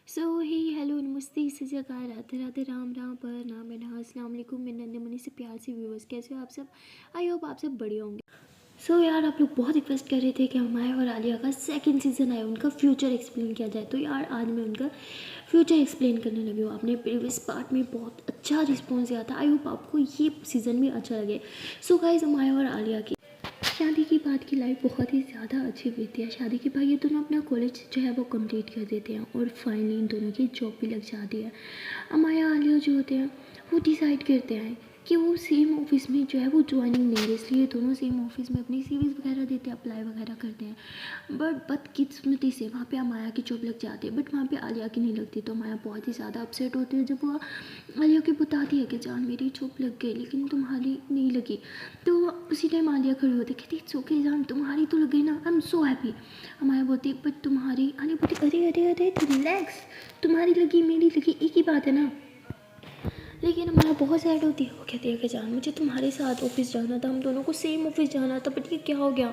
सो ही hello नमस्ते सत श्री अकाल राधे राधे राम राम पर नाम है नहा अस्सलाम वालेकुम मेरे नन्हे मुन्ने से प्यार से व्यूवर्स कैसे हो आप सब। आई होप आप सब बढ़िया होंगे। सो यार आप लोग बहुत रिक्वेस्ट कर रहे थे कि हमारे और आलिया का सेकंड सीजन आए उनका फ्यूचर एक्सप्लेन किया जाए, तो यार आज मैं उनका फ्यूचर एक्सप्लेन करने लगी हूँ। आपने प्रीवियस पार्ट में बहुत अच्छा रिस्पॉन्स दिया था, आई होप आपको ये सीज़न भी अच्छा लगे। सो गाइस हमारे और आलिया की शादी के बाद की लाइफ बहुत ही ज़्यादा अच्छी बीती है। शादी के बाद ये दोनों अपना कॉलेज जो है वो कंप्लीट कर देते हैं और फाइनली इन दोनों की जॉब भी लग जाती है। अमाया आलिया जो होते हैं वो डिसाइड करते हैं कि वो सेम ऑफिस में जो है वो ज्वाइनिंग लेंगे, इसलिए दोनों सेम ऑफिस में अपनी सीवीज वगैरह देते हैं, अप्लाई वगैरह करते हैं। बट बदकिस्मती से वहाँ पे अमाया की जॉब लग जाती है, बट वहाँ पे आलिया की नहीं लगती। तो अमाया बहुत ही ज़्यादा अपसेट होती है जब वो आलिया की बताती है कि जान मेरी जॉब लग गई लेकिन तुम्हारी नहीं लगी। तो उसी टाइम आलिया खड़ी होती कहती इट्स ओके जान तुम्हारी तो लग गई ना, आई एम सो हैप्पी। अमाया बोलती बट तुम्हारी, आलिया बोलती अरे अरे अरे रिलैक्स, तुम्हारी लगी मेरी लगी एक ही बात है ना। लेकिन हमारा बहुत सैड होती है, वो कहती है कि जान मुझे तुम्हारे साथ ऑफिस जाना था, हम दोनों को सेम ऑफिस जाना था, बट ये क्या हो गया।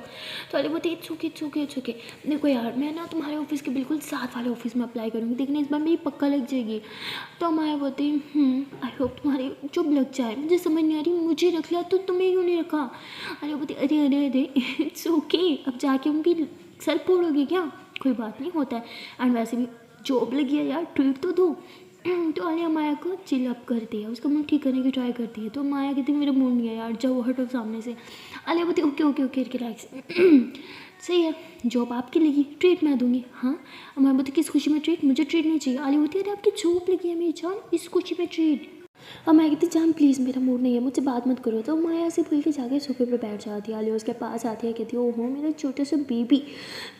तो आलिया बोलती it's okay it's okay it's okay. देखो यार मैं ना तुम्हारे ऑफिस के बिल्कुल साथ वाले ऑफिस में अप्लाई करूँगी, देखना इस बार मेरी पक्का लग जाएगी। तो हमारा बोलती आई होप तुम्हारी जॉब लग जाए, मुझे समझ नहीं आ रही मुझे रख लिया तो तुम्हें क्यों नहीं रखा। आलिया बोलती अरे अरे अरे इट्स ओके, अब जाके उनकी सर फोड़ोगी क्या, कोई बात नहीं होता है, एंड वैसे भी जॉब लगी है यार ट्रीट तो दो। तो आलिया माया को चिल अप करती है, उसका मूड ठीक करने की ट्राई करती है। तो माया कहती है मेरा मूड नहीं है यार, जाओ हटो सामने से। आलिया बोलती ओके ओके ओके रिलैक्स सही है, जॉब आपकी लगी ट्रीट मैं दूंगी। हाँ माया बोलती किस खुशी में ट्रीट, मुझे ट्रीट नहीं चाहिए। आलिया बोलती अरे आपकी जॉब लगी है मेरी जान, इस खुशी में ट्रीट। अब मैं कहती जान प्लीज़ मेरा मूड नहीं है, मुझसे बात मत करो। तो माया से बोल के जाके सोफे पे बैठ जाती है। आलिया उसके पास आती है, कहती है ओहो मेरा छोटा सा बेबी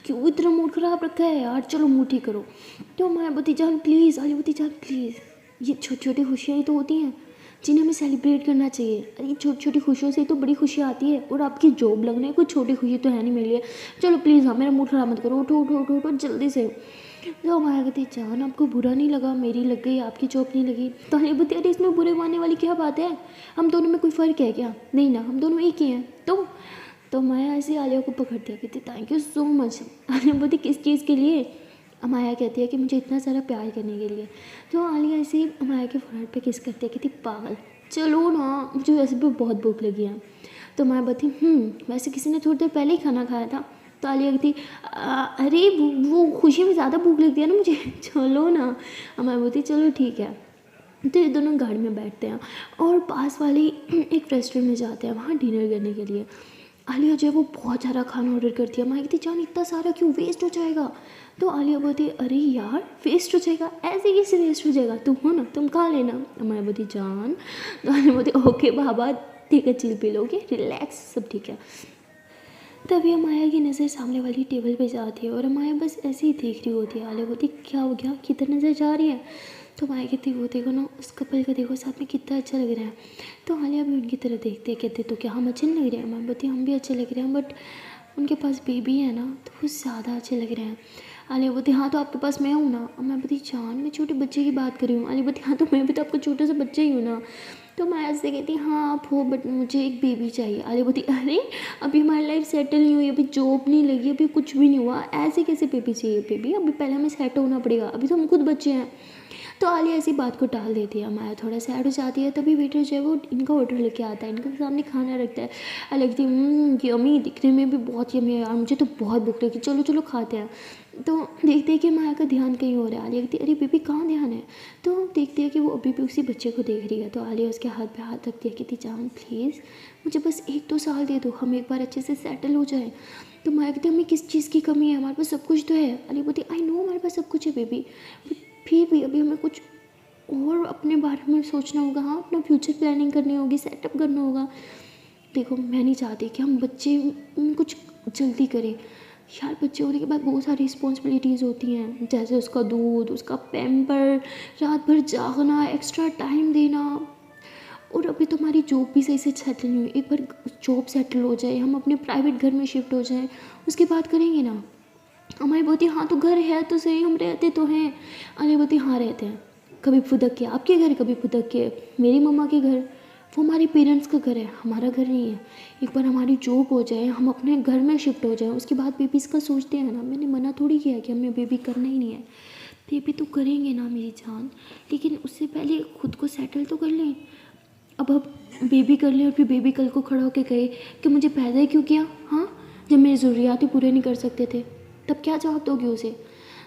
क्यों इतना मूड ख़राब रखा है यार, चलो मूड ठीक करो। तो माया बोलती जान प्लीज़, आलिया बोलती जान प्लीज़, ये छोटी छोटी खुशियाँ ही तो होती हैं जिन्हें हमें सेलिब्रेट करना चाहिए। अरे छोटी छोटी खुशियों से तो बड़ी खुशी आती है, और आपकी जॉब लगने कोई छोटी खुशी तो है नहीं मेरे लिए, चलो प्लीज़ हाँ मेरा मूड ख़राब मत करो, उठो उठो उठो उठो जल्दी से। तो हमारा कहती जान आपको बुरा नहीं लगा मेरी लग गई आपकी जॉब नहीं लगी। तो आलिया बोलती अरे इसमें बुरे मानने वाली क्या बात है, हम दोनों में कोई फ़र्क है क्या, नहीं ना हम दोनों एक ही हैं। तो माया ऐसे आलिया को पकड़ दिया, कहती thank you so much. Alia बोलती किस चीज़ के लिए। अमाया कहती है कि मुझे इतना सारा प्यार करने के लिए। तो आलिया ऐसे ही अमाया के फोrehead पे किस करती है, कहती पागल चलो ना मुझे वैसे भी बहुत भूख लगी है। तो माया बोलती वैसे किसी ने थोड़ी देर पहले ही खाना खाया था। तो आलिया कहती अरे वो खुशी में ज़्यादा भूख लगती है ना मुझे चलो ना। अमाया बोलती चलो ठीक है। तो ये दोनों गाड़ी में बैठते हैं और पास वाली एक रेस्टोरेंट में जाते हैं वहाँ डिनर करने के लिए। आलिया जो है वो बहुत सारा खाना ऑर्डर करती है। मैं कहती जान इतना सारा क्यों, वेस्ट हो जाएगा। तो आलिया बोलती अरे यार वेस्ट हो जाएगा, ऐसे कैसे वेस्ट हो जाएगा, तुम हो ना तुम खा लेना। मैं बोलती जान। तो आलिया बोलती ओके बाबा ठीक है चिल पी लोगे रिलैक्स सब ठीक है। तभी अमाया की नज़र सामने वाली टेबल पे जाती है और अमाया बस ऐसे ही देख रही होती है। आलिया बोलती क्या हो गया किधर नज़र जा रही है। तो अमाया कहती वो देखो ना उस कपल का देखो साथ में कितना अच्छा लग रहा है। तो आलिया भी उनकी तरह देखते हैं, कहते तो क्या हम अच्छे नहीं लग रहे हैं। अमाया बोलती हम भी अच्छे लग रहे हैं बट उनके पास बेबी है ना तो वो ज़्यादा अच्छे लग रहे हैं। आलिया बोलती हाँ तो आपके पास मैं हूँ ना। मैं बोलती जान मैं छोटे बच्चे की बात कर रही हूँ। आलिया बोलती हाँ तो मैं भी तो आपका छोटा सा बच्चा ही हूँ ना। तो माया से कहती हाँ आप हो बट मुझे एक बेबी चाहिए। आलिया बोलती अरे अभी हमारी लाइफ सेटल नहीं हुई, अभी जॉब नहीं लगी, अभी कुछ भी नहीं हुआ, ऐसे कैसे बेबी चाहिए, बेबी अभी पहले हमें सेट होना पड़ेगा, अभी तो हम खुद बच्चे हैं। तो आलिया ऐसी बात को टाल देती है। माया थोड़ा सैड हो जाती है। तभी वेटर जो है वो इनका ऑर्डर लेके आता है, इनके सामने खाना रखता है। आलिया कहती है यम्मी, दिखने में भी बहुत यम्मी है यार, मुझे तो बहुत भूख लगी, चलो चलो खाते हैं। तो देखते हैं कि माया का ध्यान कहीं और है। आलिया कहती अरे बेबी कहाँ ध्यान है। तो देखते हैं कि वो अभी भी उसी बच्चे को देख रही है। तो आलिया उसके हाथ पे हाथ रखती है, कहती जान प्लीज़ मुझे बस 1-2 साल दे दो, हम एक बार अच्छे से सेटल हो जाए। तो माया कहती हमें किस चीज़ की कमी है, हमारे पास सब कुछ तो है। आलिया बोलती आई नो हमारे पास सब कुछ है बेबी, बट फिर भी अभी हमें कुछ और अपने बारे में सोचना होगा। हाँ अपना फ्यूचर प्लानिंग करनी होगी, सेटअप करना होगा। देखो मैं नहीं चाहती कि हम बच्चे कुछ जल्दी करें यार, बच्चे होने के बाद बहुत सारी रिस्पॉन्सिबिलिटीज़ होती हैं, जैसे उसका दूध, उसका पैम्पर, रात भर जागना, एक्स्ट्रा टाइम देना। और अभी तो हमारी जॉब भी सही से सेटल नहीं हुई, एक बार जॉब सेटल हो जाए, हम अपने प्राइवेट घर में शिफ्ट हो जाएं, उसके बाद करेंगे ना। हमारी बोती हाँ तो घर है तो सही, हम रहते तो हैं। अरे बोती हाँ रहते हैं, कभी फुदक के आपके घर, कभी फुदक के मेरी मम्मा के घर, वो हमारे पेरेंट्स का घर है, हमारा घर नहीं है। एक बार हमारी जॉब हो जाए, हम अपने घर में शिफ्ट हो जाए, उसके बाद बेबीज़ का सोचते हैं ना। मैंने मना थोड़ी किया कि हमें बेबी करना ही नहीं है। बेबी तो करेंगे ना मेरी जान, लेकिन उससे पहले खुद को सेटल तो कर लें। अब बेबी कर लें और फिर बेबी कल को खड़ा होकर कहे कि मुझे पैदा ही क्यों किया, हाँ, जब मेरी ज़रूरियात ही पूरे नहीं कर सकते थे, तब क्या जवाब दोगे उसे?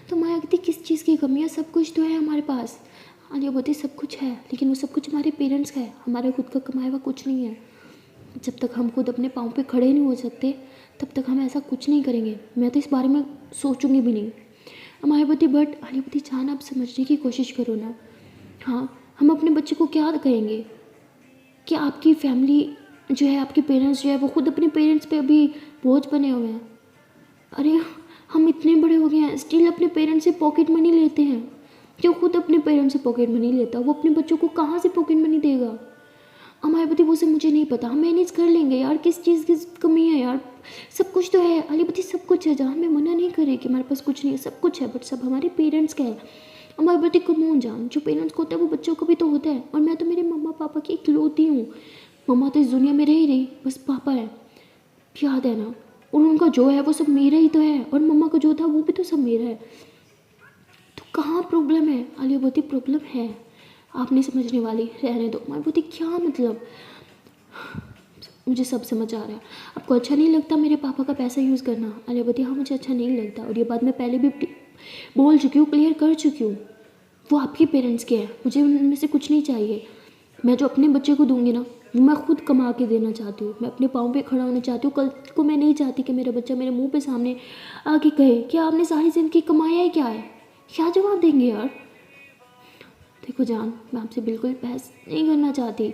तो माया कहती किस चीज़ की कमी है, सब कुछ तो है हमारे पास। आलिया बोलती सब कुछ है, लेकिन वो सब कुछ हमारे पेरेंट्स का है, हमारे खुद का कमाया हुआ कुछ नहीं है। जब तक हम खुद अपने पाँव पे खड़े नहीं हो सकते तब तक हम ऐसा कुछ नहीं करेंगे। मैं तो इस बारे में सोचूंगी भी नहीं। मायावती बट आलियावती जान, आप समझने की कोशिश करो ना। हाँ, हम अपने बच्चे को क्या कहेंगे कि आपकी फैमिली जो है, आपके पेरेंट्स जो है वो खुद अपने पेरेंट्स पे अभी बोझ बने हुए हैं। अरे हम इतने बड़े हो गए हैं, स्टिल अपने पेरेंट्स से पॉकेट मनी लेते हैं। जो खुद अपने पेरेंट्स से पॉकेट मनी लेता वो अपने बच्चों को कहाँ से पॉकेट मनी देगा? मायावती वो से मुझे नहीं पता, हम मैनेज कर लेंगे यार, किस चीज़ की कमी है यार, सब कुछ तो है। आलियावती सब कुछ है जहाँ, मैं मना नहीं कर रही कि हमारे पास कुछ नहीं है, सब कुछ है, बट सब हमारे पेरेंट्स का है। मायावती को मुँह जान, जो पेरेंट्स को होता है वो बच्चों को भी तो होता है, और मैं तो मेरे मम्मा पापा की इकलौती हूँ। मम्मा तो इस दुनिया में रह ही रही, बस पापा है, याद है ना, और उनका जो है वो सब मेरा ही तो है, और मम्मा का जो था वो भी तो सब मेरा है। तो कहाँ प्रॉब्लम है? आलियावती प्रॉब्लम है, आप नहीं समझने वाली, रहने दो। मायावती क्या मतलब? मुझे सब समझ आ रहा है, आपको अच्छा नहीं लगता मेरे पापा का पैसा यूज़ करना? आलियावती हाँ, मुझे अच्छा नहीं लगता, और ये बात मैं पहले भी बोल चुकी हूँ, क्लियर कर चुकी हूँ। वो आपके पेरेंट्स के हैं, मुझे उनमें से कुछ नहीं चाहिए। मैं जो अपने बच्चे को दूंगी ना, वो मैं खुद कमा के देना चाहती हूँ। मैं अपने पाँव पे खड़ा होना चाहती हूँ। कल को मैं नहीं चाहती कि मेरा बच्चा मेरे मुंह पे सामने आके कहे कि आपने सारी ज़िंदगी कमाया है क्या है। क्या जवाब देंगे यार? देखो जान, मैं आपसे बिल्कुल बहस नहीं करना चाहती।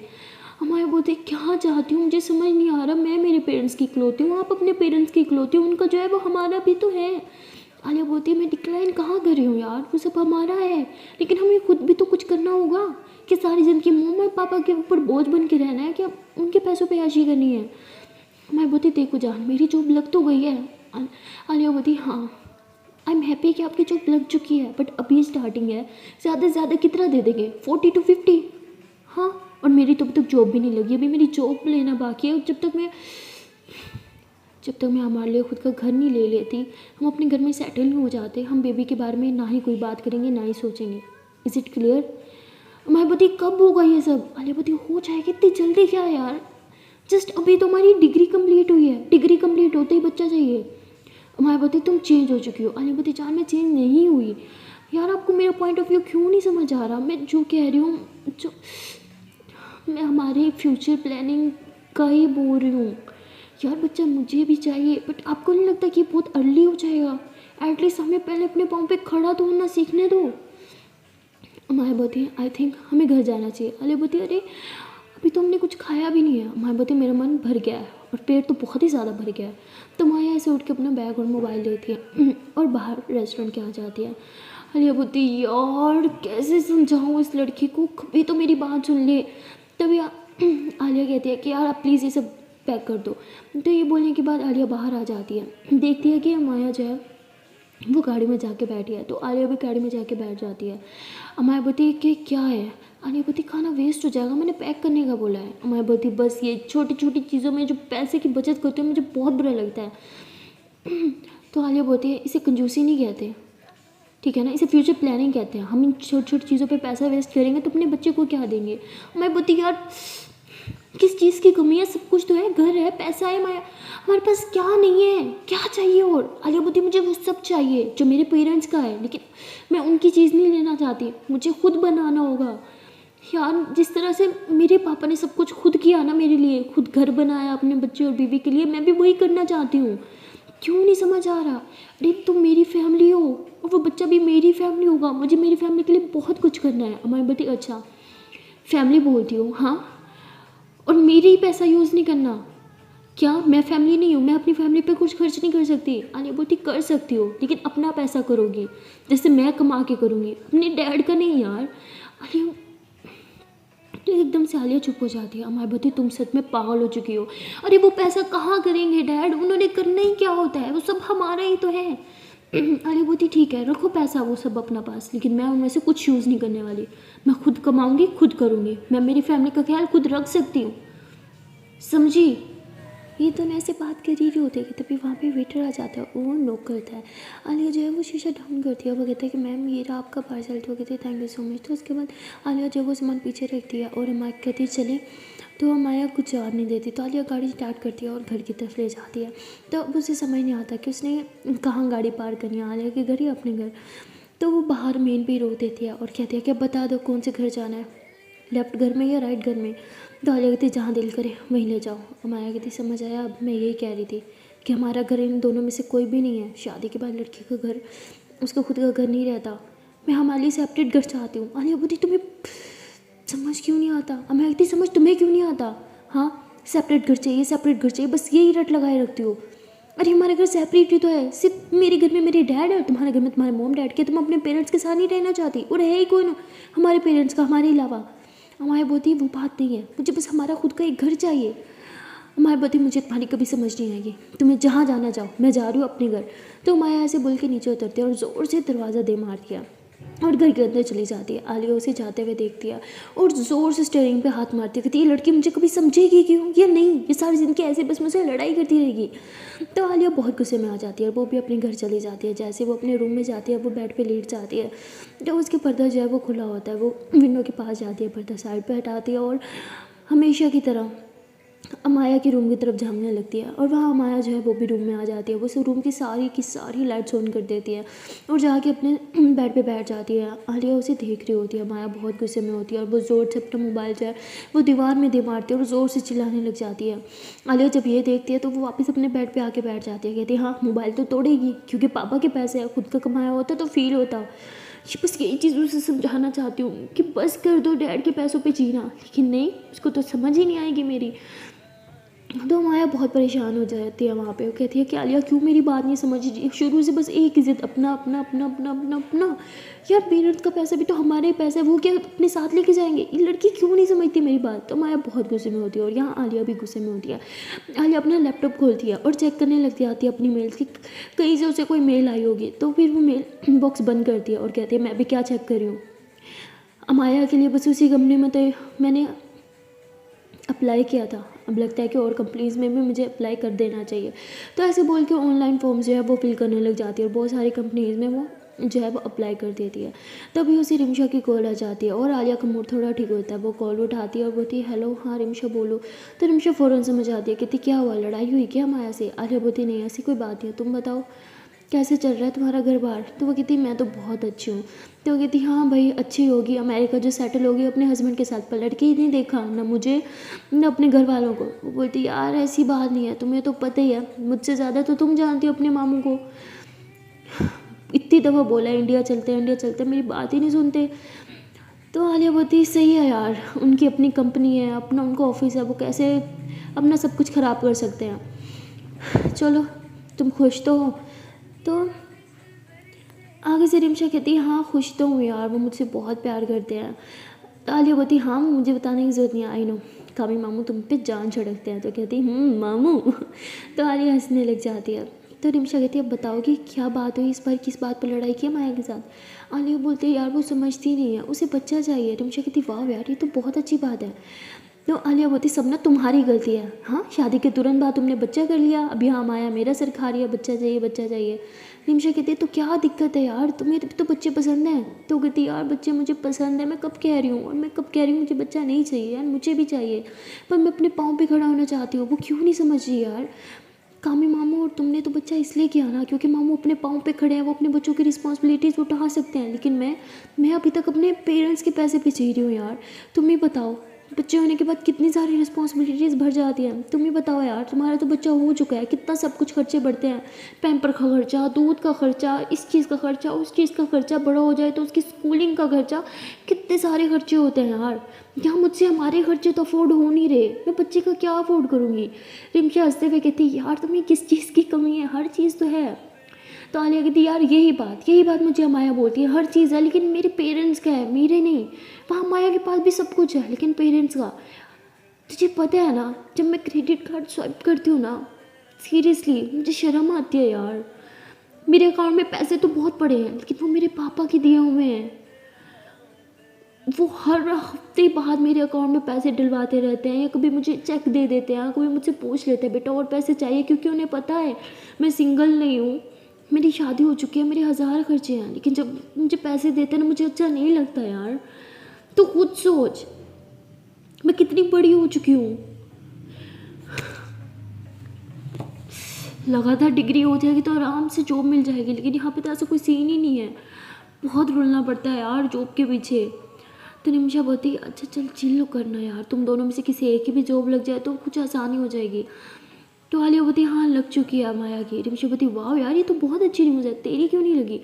हमारे बोलते क्या चाहती हूँ, मुझे समझ नहीं आ रहा। मैं मेरे पेरेंट्स की इकलौती हूँ, आप अपने पेरेंट्स की इकलौती हूँ, उनका जो है वो हमारा भी तो है। आलिया बोलती है मैं डिक्लाइन कहाँ कर रही हूँ यार, वो सब हमारा है, लेकिन हमें खुद भी तो कुछ करना होगा। कि सारी ज़िंदगी मम्मा पापा के ऊपर बोझ बन के रहना है, क्या उनके पैसों पे ऐशी करनी है? मैं बोलती देखो जान, मेरी जॉब लग तो गई है। आलिया बोलती हाँ, आई एम हैप्पी कि आपकी जॉब लग चुकी है, बट अभी स्टार्टिंग है, ज़्यादा से ज़्यादा कितना दे देंगे? 40 to 50। हाँ, और मेरी तो अभी तक जॉब भी नहीं लगी, अभी मेरी जॉब लेना बाकी है। और जब तक मैं हमारे लिए खुद का घर नहीं ले लेती, हम अपने घर में सेटल नहीं हो जाते, हम बेबी के बारे में ना ही कोई बात करेंगे ना ही सोचेंगे। Is it clear? मायावती कब होगा ये सब? आलियावती हो जाएगा, इतनी जल्दी क्या यार, जस्ट अभी तो हमारी डिग्री कंप्लीट हुई है, डिग्री कंप्लीट होते ही बच्चा चाहिए। मायावती तुम चेंज हो चुकी हो। आलियावती जान, मैं चेंज नहीं हुई यार, आपको मेरा पॉइंट ऑफ व्यू क्यों नहीं समझ आ रहा? मैं जो कह रही हूँ, जो मैं हमारी फ्यूचर प्लानिंग का ही बोल रही हूँ यार। बच्चा मुझे भी चाहिए, बट आपको नहीं लगता कि बहुत अर्ली हो जाएगा? एटलीस्ट हमें पहले अपने पाँव पे खड़ा तो होना सीखने दो। मायावती आई थिंक हमें घर जाना चाहिए। आलियावती अरे अभी तो हमने कुछ खाया भी नहीं है। मायावती मेरा मन भर गया है, और पेट तो बहुत ही ज़्यादा भर गया है। तो माया ऐसे उठ के अपना बैग और मोबाइल लेती है और बाहर रेस्टोरेंट के आ जाती है। आलियावती यार कैसे समझाऊँ इस लड़की को, कभी तो मेरी बात सुन ले। तभी आलिया कहती है कि यार आप प्लीज़ ये सब पैक कर दो। तो ये बोलने के बाद आलिया बाहर आ जाती है, देखती है कि माया जो है वो गाड़ी में जाके बैठी है, तो आलिया भी गाड़ी में जाके बैठ जाती है। मायावती कि क्या है? आलियावती खाना वेस्ट हो जाएगा, मैंने पैक करने का बोला है। मायावती बस ये छोटी छोटी चीज़ों में जो पैसे की बचत करते हैं मुझे बहुत बुरा लगता है। तो आलिया बोलती है इसे कंजूसी नहीं कहते, ठीक है ना, इसे फ्यूचर प्लानिंग कहते हैं। हम इन छोटी छोटी चीज़ों पे पैसा वेस्ट करेंगे तो अपने बच्चे को क्या देंगे? मायावती यार किस चीज़ की कमी है, सब कुछ तो है, घर है, पैसा है, माया हमारे पास क्या नहीं है, क्या चाहिए? और आलियावती मुझे वो सब चाहिए जो मेरे पेरेंट्स का है, लेकिन मैं उनकी चीज़ नहीं लेना चाहती, मुझे खुद बनाना होगा यार। जिस तरह से मेरे पापा ने सब कुछ खुद किया ना मेरे लिए, खुद घर बनाया अपने बच्चे और बीवी के लिए, मैं भी वही करना चाहती हूँ। क्यों नहीं समझ आ रहा? अरे तुम मेरी फैमिली हो और वो बच्चा भी मेरी फैमिली होगा, मुझे मेरी फैमिली के लिए बहुत कुछ करना है। मायावती अच्छा फैमिली बोलती हो हाँ, और मेरी ही पैसा यूज़ नहीं करना क्या? मैं फैमिली नहीं हूँ, मैं अपनी फैमिली पे कुछ खर्च नहीं कर सकती? आलियावती कर सकती हो, लेकिन अपना पैसा करोगी, जैसे मैं कमा के करूँगी, अपने डैड का नहीं यार। आलिया तो एकदम से आलिया चुप हो जाती है। मायावती तुम सच में पागल हो चुकी हो। अरे वो पैसा कहाँ करेंगे डैड, उन्होंने करना ही क्या होता है, वो सब हमारा ही तो है। आलियावती ठीक है रखो पैसा वो सब अपना पास, लेकिन मैं उनमें से कुछ यूज़ नहीं करने वाली। मैं खुद कमाऊँगी, खुद करूँगी, मैं मेरी फैमिली का ख्याल खुद रख सकती हूँ, समझी? ये दोनों ऐसे बात कर ही रहे होते कि तभी वहाँ पे वेटर आ जाता है, वो नॉक करता है। आलिया जो है वो शीशा डाउन करती है, वो कहता है कि मैम ये रहा आपका पार्सल। तो वो कहती है थैंक यू सो मच। तो उसके बाद आलिया जो है वो सामान पीछे रखती है और अमाया कहती है चले, तो अमाया कुछ जवाब नहीं देती। तो आलिया गाड़ी स्टार्ट करती है और घर की तरफ ले जाती है। तो अब उसे समझ नहीं आता कि उसने कहाँ गाड़ी पार करनी है, आलिया के घर या अपने घर। तो वो बाहर मेन पे रोक देती है और कहती है कि अब बता दो कौन से घर जाना है, लेफ्ट घर में या राइट घर में। तो आलिया कहती जहाँ दिल करे वहीं ले जाओ। अमाया कहती समझ आया, अब मैं यही कह रही थी कि हमारा घर इन दोनों में से कोई भी नहीं है। शादी के बाद लड़की का घर उसका खुद का घर नहीं रहता। मैं हमारे लिए सेपरेट घर चाहती हूँ। आलिया बोलती तुम्हें समझ क्यों नहीं आता? अमाया कहती समझ तुम्हें क्यों नहीं आता? हाँ, सेपरेट घर चाहिए, सेपरेट घर चाहिए, बस यही रट लगाए रखती हो। अरे हमारा घर सेपरेट ही तो है, सिर्फ मेरे घर में मेरे डैड है और तुम्हारे घर में तुम्हारे मोम डैड के। तुम अपने पेरेंट्स के साथ नहीं रहना चाहती? और है ही कौन हमारे पेरेंट्स का हमारे अलावा? हमारी बोती वो बात नहीं है, मुझे बस हमारा खुद का एक घर चाहिए। हमारी बोती मुझे तुम्हारी कभी समझ नहीं आएगी, तुम्हें जहाँ जाना जाओ, मैं जा रही हूँ अपने घर। तो माया ऐसे बोल के नीचे उतरती है और ज़ोर से दरवाज़ा दे मारती है और घर के अंदर चली जाती है। आलिया उसे जाते हुए देखती है और ज़ोर से स्टीयरिंग पे हाथ मारती है, कहती ये लड़की मुझे कभी समझेगी क्यों या नहीं, ये सारी ज़िंदगी ऐसे बस मुझसे लड़ाई करती रहेगी। तो आलिया बहुत गुस्से में आ जाती है और वो भी अपने घर चली जाती है। जैसे वो अपने रूम में जाती है, वो बेड पे लेट जाती है, जब उसके पर्दा जो है वो खुला होता है, वो विंडो के पास जाती है, पर्दा साइड पर हटाती है और हमेशा की तरह अमाया के रूम की तरफ झांकने लगती है। और वहाँ अमाया जो है वो भी रूम में आ जाती है। वो उस रूम की सारी लाइट्स ऑन कर देती है और जाके अपने बेड पे बैठ जाती है। आलिया उसे देख रही होती है। अमाया बहुत गुस्से में होती है और वो ज़ोर से अपना मोबाइल जो है वो दीवार में दे मारती है और ज़ोर से चिल्लाने लग जाती है। आलिया जब ये देखती है तो वो वापस अपने बेड पर आके बैठ जाती है। कहती है हाँ, मोबाइल तो तोड़ेगी क्योंकि पापा के पैसे है, खुद का कमाया होता तो फील होता। बस यही चीज़ उसे समझाना चाहती हूँ कि बस कर दो डैड के पैसों पे जीना, लेकिन नहीं, उसको तो समझ ही नहीं आएगी मेरी। तो माया बहुत परेशान हो जाती है वहाँ पे। वो कहती है कि आलिया क्यों मेरी बात नहीं समझ रही, शुरू से बस एक ही जिद, अपना अपना अपना अपना अपना अपना। यार पेरेंट्स का पैसा भी तो हमारे पैसा है, वो क्या अपने साथ लेके जाएंगे? ये लड़की क्यों नहीं समझती मेरी बात? तो माया बहुत गुस्से में होती है और यहाँ आलिया भी गुस्से में होती है। आलिया अपना लैपटॉप खोलती है और चेक करने लग जाती है अपनी मेल्स की, कहीं से उसे कोई मेल आई होगी। तो फिर वो मेल बॉक्स बंद करती है और कहती है मैं भी क्या चेक कर रही हूँ, अमाया के लिए बस उसी कंपनी में तो मैंने अप्लाई किया था, अब लगता है कि और कंपनीज़ में भी मुझे अप्लाई कर देना चाहिए। तो ऐसे बोल के ऑनलाइन फॉर्म्स जो है वो फिल करने लग जाती है और बहुत सारी कंपनीज़ में वो जो है वो अप्लाई कर देती है। तभी उसे रिमशा की कॉल आ जाती है और आलिया का मूड थोड़ा ठीक होता है। वो कॉल उठाती है और बोलती है हेलो, हाँ रिमशा बोलो। तो रिमशा फ़ौरन समझ आती है, कहती क्या हुआ, लड़ाई हुई क्या माया से? आलिया बोलती नहीं ऐसी कोई बात नहीं है, तुम बताओ कैसे चल रहा है तुम्हारा घर बार? तो वो कहती मैं तो बहुत अच्छी हूँ। तो वो कहती हाँ भाई अच्छी होगी, अमेरिका जो सेटल होगी अपने हस्बैंड के साथ, पर लड़के ही नहीं देखा ना मुझे ना अपने घर वालों को। वो बोलती यार ऐसी बात नहीं है, तुम्हें तो पता ही है, मुझसे ज़्यादा तो तुम जानती हो अपने मामू को। इतनी दफ़ा बोला इंडिया चलते हैं इंडिया चलते हैं, मेरी बात ही नहीं सुनते। तो आलिया बोलती सही है यार, उनकी अपनी कंपनी है, अपना उनका ऑफिस है, वो कैसे अपना सब कुछ ख़राब कर सकते हैं। चलो तुम खुश तो हो? तो आगे से रिमशा कहती है हाँ खुश तो हूँ यार, वो मुझसे बहुत प्यार करते हैं। तो आलिया बोलती हाँ मुझे बताने की ज़रूरत नहीं, आई नो कामी मामू तुम पे जान छिड़कते हैं। तो कहती मामू। तो आलिया हंसने लग जाती है। तो रिमशा कहती है अब बताओ कि क्या बात हुई इस बार, किस बात पर लड़ाई की माया के साथ? आलिया बोलती है यार वो समझती नहीं है, उसे बच्चा चाहिए। रिमशा कहती वाह यार ये तो बहुत अच्छी बात है। तो आलिया बोलती सब ना तुम्हारी गलती है, हाँ शादी के तुरंत बाद तुमने बच्चा कर लिया, अभी हाँ माया मेरा सर खा रही है, बच्चा चाहिए बच्चा चाहिए। निमिषा कहती है तो क्या दिक्कत है यार, तुम्हें तो बच्चे पसंद हैं। तो कहती यार बच्चे मुझे पसंद है, मैं कब कह रही हूँ, और मैं कब कह रही हूँ मुझे बच्चा नहीं चाहिए यार, मुझे भी चाहिए, पर मैं अपने पाँव पे खड़ा होना चाहती हूँ। वो क्यों नहीं समझ रही यार? कामी मामू और तुमने तो बच्चा इसलिए किया ना क्योंकि मामू अपने पाँव पे खड़े हैं, वो अपने बच्चों की रिस्पॉन्सिबिलिटीज़ उठा सकते हैं, लेकिन मैं अभी तक अपने पेरेंट्स के पैसे पे जी रही हूँ यार। तुम ही बताओ बच्चे होने के बाद कितनी सारी रिस्पॉन्सिबिलिटीज़ भर जाती हैं। तुम ही बताओ यार, तुम्हारा तो बच्चा हो चुका है, कितना सब कुछ खर्चे बढ़ते हैं, पैम्पर का खर्चा, दूध का खर्चा, इस चीज़ का खर्चा, उस चीज़ का खर्चा, बड़ा हो जाए तो उसकी स्कूलिंग का खर्चा, कितने सारे खर्चे होते हैं यार। यहाँ मुझसे हमारे खर्चे तो अफोर्ड हो नहीं रहे, मैं बच्चे का क्या अफोर्ड करूँगी? रिमशा हंसते हुए कहती यार तुम्हें किस चीज़ की कमी है, हर चीज़ तो है। तो आलिया कहती यार यही बात मुझे अमाया बोलती है, हर चीज़ है लेकिन मेरे पेरेंट्स का है, मेरे नहीं। वहाँ माया के पास भी सब कुछ है लेकिन पेरेंट्स का, तुझे पता है ना जब मैं क्रेडिट कार्ड स्वाइप करती हूँ ना, सीरियसली मुझे शर्म आती है यार। मेरे अकाउंट में पैसे तो बहुत पड़े हैं लेकिन वो मेरे पापा के दिए हुए हैं। वो हर हफ्ते बाद मेरे अकाउंट में पैसे डलवाते रहते हैं, या कभी मुझे चेक दे देते हैं, कभी मुझसे पूछ लेते हैं बेटा और पैसे चाहिए, क्योंकि उन्हें पता है मैं सिंगल नहीं हूँ, मेरी शादी हो चुकी है, मेरे हज़ार खर्चे हैं। लेकिन जब मुझे पैसे देते हैं ना, मुझे अच्छा नहीं लगता यार। तो खुद सोच मैं कितनी बड़ी हो चुकी हूँ। लगातार डिग्री हो जाएगी तो आराम से जॉब मिल जाएगी, लेकिन यहाँ पे तो ऐसा कोई सीन ही नहीं है। बहुत रुलना पड़ता है यार जॉब के पीछे। तो निमिषा बोलती अच्छा चल चिल्लो करना यार, तुम दोनों में से किसी एक की भी जॉब लग जाए तो कुछ आसानी हो जाएगी। तो आलिया बोलती हाँ लग चुकी है माया की। निमिषा बोलती वाह यार ये तो बहुत अच्छी न्यूज़ है, तेरी क्यों नहीं लगी?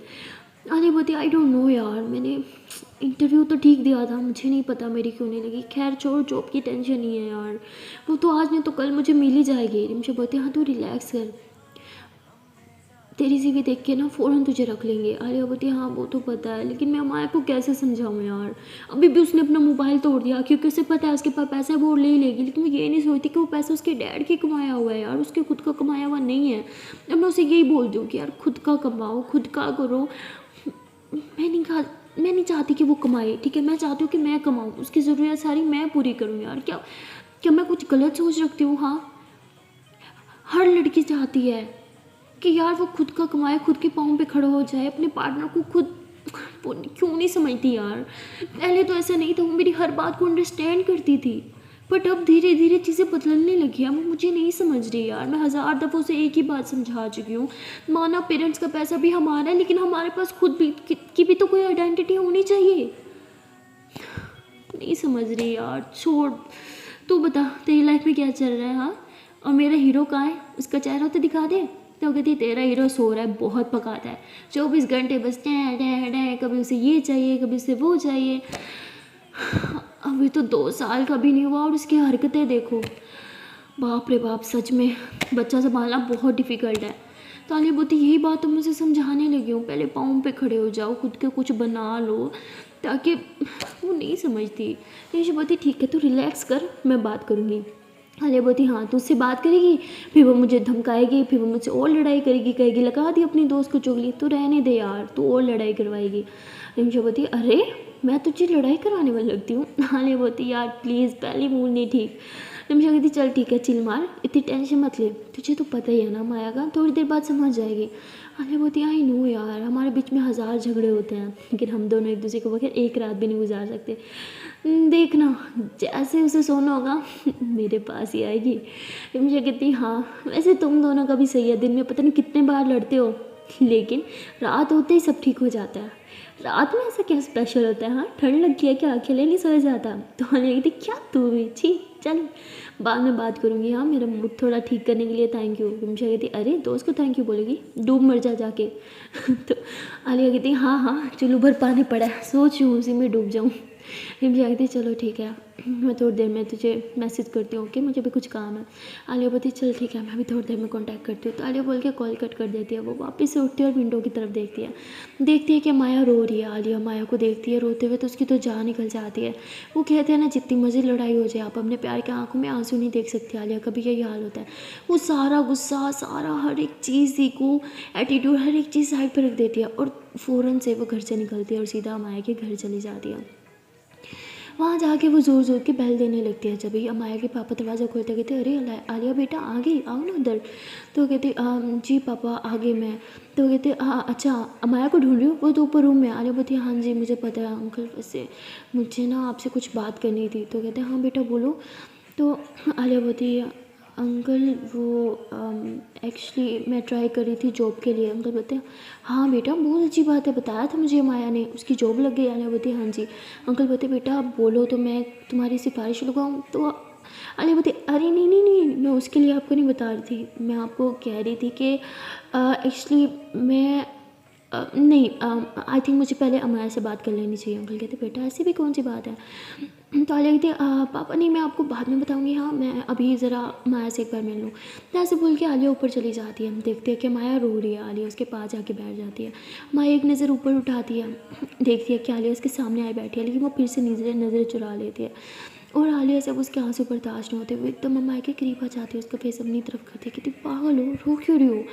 आलिया बोलती आई डोंट नो यार, मैंने इंटरव्यू तो ठीक दिया था, मुझे नहीं पता मेरी क्यों नहीं लगी। खैर छोड़, जॉब की टेंशन नहीं है यार, वो तो आज नहीं तो कल मुझे मिल ही जाएगी। निमिषा बोलती हाँ तू रिलैक्स कर, तेरी सीवी देख के ना फ़ौरन तुझे रख लेंगे। आलिया बोलती हाँ वो तो पता है, लेकिन मैं माया को कैसे समझाऊँ यार। अभी भी उसने अपना मोबाइल तोड़ दिया, क्योंकि उसे पता है उसके पास पैसा है वो ले ही लेगी, लेकिन वो ये नहीं सोचती कि वो पैसा उसके डैड की कमाया हुआ है यार, उसके खुद का कमाया हुआ नहीं है। अब मैं उसे यही बोल दूँ कि यार खुद का कमाओ, खुद का करो। मैं नहीं चाहती कि वो कमाए, ठीक है, मैं चाहती हूँ कि मैं कमाऊँ, उसकी ज़रूरत सारी मैं पूरी करूँ यार। क्या क्या मैं कुछ गलत सोच रखती हूँ? हाँ, हर लड़की चाहती है कि यार वो खुद का कमाए, खुद के पाँव पे खड़ा हो जाए, अपने पार्टनर को खुद। वो क्यों नहीं समझती यार? पहले तो ऐसा नहीं था, वो मेरी हर बात को अंडरस्टैंड करती थी, बट अब धीरे धीरे चीज़ें बदलने लगी हैं। वो मुझे नहीं समझ रही यार। मैं हज़ार दफ़ा उसे एक ही बात समझा चुकी हूँ, माना पेरेंट्स का पैसा भी हमारा है, लेकिन हमारे पास खुद भी की भी तो कोई आइडेंटिटी होनी चाहिए। नहीं समझ रही यार, छोड़। तू बता तेरी लाइफ में क्या चल रहा है? हाँ, और मेरा हीरो कहाँ है? उसका चेहरा तो दिखा दे। तो कहती तेरा हीरो सो रहा है, बहुत पकाता है 24 घंटे, बस डे डे डे, कभी उसे ये चाहिए कभी उसे वो चाहिए। अभी तो 2 साल का भी नहीं हुआ और उसकी हरकतें देखो, बाप रे बाप, सच में बच्चा संभालना बहुत डिफ़िकल्ट है। तालिया बोलती यही बात तो मुझे समझाने लगी हूँ, पहले पाँव पे खड़े हो जाओ, खुद के कुछ बना लो, ताकि वो नहीं समझती। निशा बोलती ठीक है तू रिलैक्स कर, मैं बात करूँगी। आलिया बोलती हाँ तू उससे बात करेगी, फिर वो मुझे धमकाएगी, फिर वो मुझसे और लड़ाई करेगी, कहेगी लगा दी अपनी दोस्त को चुगली। तो रहने दे यार, तू और लड़ाई करवाएगी। निशा बोलती अरे मैं तुझे लड़ाई करवाने वाली लगती हूँ? आलिया बोलती यार प्लीज़, पहली मूड नहीं ठीक। निमिषा कहती चल ठीक है चिल मार, इतनी टेंशन मत ले, तुझे तो पता ही है ना माया का, थोड़ी देर बाद समझ जाएगी। आलिया बोलती आई नो यार, हमारे बीच में हज़ार झगड़े होते हैं, लेकिन हम दोनों एक दूसरे को बगैर एक रात भी नहीं गुजार सकते। देखना जैसे उसे सोना होगा मेरे पास ही आएगी। निमिषा कहती हाँ वैसे तुम दोनों का भी सही है, दिन में पता नहीं कितने बार लड़ते हो, लेकिन रात होते ही सब ठीक हो जाता है। रात में ऐसा क्या स्पेशल होता है? हाँ, ठंड लग गई है क्या, अकेले नहीं सोया जाता? तो आलिया कहती क्या तू भी छी, चल बाद में बात करूँगी। हाँ मेरा मूड थोड़ा ठीक करने के लिए थैंक यू। निमिषा कहती अरे दोस्त को थैंक यू बोलेगी, डूब मर जा जाके। तो आलिया कहती हाँ हाँ चलो भर पानी पड़ा है, सोच रही हूँ उसी में डूब जाऊँ। निमिषा कहती चलो ठीक है, मैं थोड़ी देर में तुझे मैसेज करती हूँ, ओके मुझे भी कुछ काम है। आलिया बोलती चल ठीक है, मैं भी थोड़ी देर में कांटेक्ट करती हूँ। तो आलिया बोल के कॉल कट कर देती है। वो वापस से उठती है और विंडो की तरफ देखती है कि माया रो रही है। आलिया माया को देखती है रोते हुए तो उसकी तो जान निकल जाती है। वो कहते हैं ना जितनी मर्जी लड़ाई हो जाए आप अपने प्यार के आंखों में आंसू नहीं देख सकते। आलिया का भी यही हाल होता है, वो सारा गुस्सा, सारा हर एक चीज़ को एटीट्यूड, हर एक चीज़ साइड पर रख देती है और फ़ौरन से वो घर से निकलती है और सीधा माया के घर चली जाती है। वहाँ जाके वो ज़ोर ज़ोर के बेल देने लगती है। जब ही अमाया के पापा दरवाज़ा खोलते कहते अरे आलिया बेटा आ गई, आओ ना उधर। तो कहते जी पापा आ गई मैं। तो कहते हाँ अच्छा अमाया को ढूंढ रही हो, वो तो ऊपर रूम में। आलिया बोलती हाँ जी मुझे पता है अंकल, वैसे मुझे ना आपसे कुछ बात करनी थी। तो कहते हाँ बेटा बोलो। तो आलिया बोलती अंकल वो एक्चुअली मैं ट्राई कर रही थी जॉब के लिए। अंकल बोलते हैं हाँ बेटा बहुत अच्छी बात है, बताया था मुझे माया ने, उसकी जॉब लग गई। आलिया बोलती हाँ जी। अंकल बोलते बेटा आप बोलो तो मैं तुम्हारी सिफारिश लगाऊँ। तो आलिया बोलती अरे नहीं नहीं नहीं, मैं उसके लिए आपको नहीं बता रही थी, मैं आपको कह रही थी कि एक्चुअली मैं नहीं आई थिंक मुझे पहले अमाया से बात कर लेनी चाहिए। अंकल कहते बेटा ऐसी भी कौन सी बात है? तो आलिया कहती पापा नहीं मैं आपको बाद में बताऊंगी, हाँ मैं अभी ज़रा माया से एक बार मिल लूँ। तो ऐसे बोल के आलिया ऊपर चली जाती है। हम देखते हैं कि माया रो रही है। आलिया उसके पास जाके बैठ जाती है। माया एक नज़र ऊपर उठाती है, देखती है कि आलिया उसके सामने आए बैठी है, लेकिन वो फिर से नज़र चुरा लेती है। और आलिया जब उसके आंसू बर्दाश्त नहीं होते वो एकदम माया के करीब आ जाती है, उसका फेस अपनी तरफ करती है। कहती पागल हो, रो क्यों रही हो?